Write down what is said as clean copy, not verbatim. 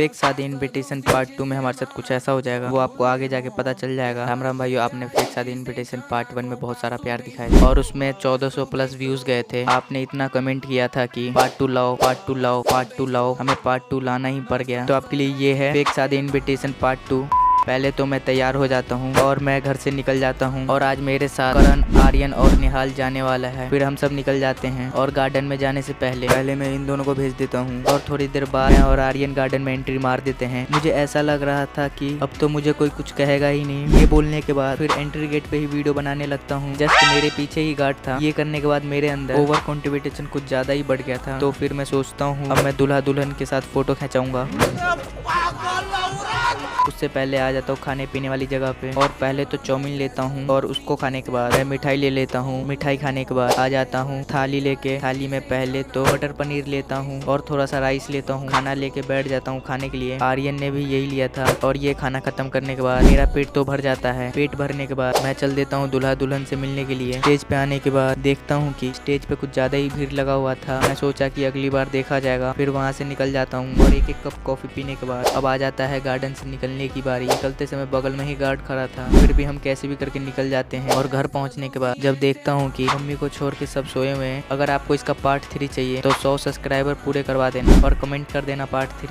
Fake शादी invitation part 2 में हमारे साथ कुछ ऐसा हो जाएगा, वो आपको आगे जाके पता चल जाएगा। राम राम भाइयों, आपने फेक शादी इनविटेशन पार्ट 1 में बहुत सारा प्यार दिखाया था और उसमें 1400 प्लस व्यूज गए थे। आपने इतना कमेंट किया था कि पार्ट 2 लाओ, पार्ट 2 लाओ, पार्ट 2 लाओ। हमें पार्ट 2 लाना ही पड़ गया। तो आपके लिए ये है फेक शादी इनविटेशन पार्ट 2। पहले तो मैं तैयार हो जाता हूँ और मैं घर से निकल जाता हूँ और आज मेरे साथ करण, आर्यन और निहाल जाने वाला है। फिर हम सब निकल जाते हैं और गार्डन में जाने से पहले मैं इन दोनों को भेज देता हूँ और थोड़ी देर बाद मैं और आर्यन गार्डन में एंट्री मार देते हैं। मुझे ऐसा लग रहा था कि अब तो मुझे कोई कुछ कहेगा ही नहीं। ये बोलने के बाद फिर एंट्री गेट पे ही वीडियो बनाने लगता हूँ। जस्ट मेरे पीछे ही गार्ड था। ये करने के बाद मेरे अंदर ओवर कॉन्फिडेंस कुछ ज्यादा ही बढ़ गया था। तो फिर मैं सोचता हूँ अब मैं दूल्हा दुल्हन के साथ फोटो खिंचाऊंगा। उससे पहले आ जाता हूँ खाने पीने वाली जगह पे और पहले तो चाउमीन लेता हूँ और उसको खाने के बाद मैं मिठाई ले लेता हूँ। मिठाई खाने के बाद आ जाता हूँ थाली लेके। थाली में पहले तो मटर पनीर लेता हूँ और थोड़ा सा राइस लेता हूँ। खाना लेके बैठ जाता हूँ खाने के लिए। आर्यन ने भी यही लिया था और ये खाना खत्म करने के बाद मेरा पेट तो भर जाता है। पेट भरने के बाद मैं चल देता हूँ दूल्हा दुल्हन से मिलने के लिए। स्टेज पे आने के बाद देखता हूँ कि स्टेज पे कुछ ज्यादा ही भीड़ लगा हुआ था। मैं सोचा कि अगली बार देखा जाएगा। फिर वहाँ से निकल जाता हूँ और एक कप कॉफी पीने के बाद अब आ जाता है गार्डन से निकलने की बारी। निकलते समय बगल में ही गार्ड खड़ा था, फिर भी हम कैसे भी करके निकल जाते हैं। और घर पहुंचने के बाद जब देखता हूं कि मम्मी को छोड़ के सब सोए हुए हैं। अगर आपको इसका पार्ट 3 चाहिए तो 100 सब्सक्राइबर पूरे करवा देना और कमेंट कर देना पार्ट 3।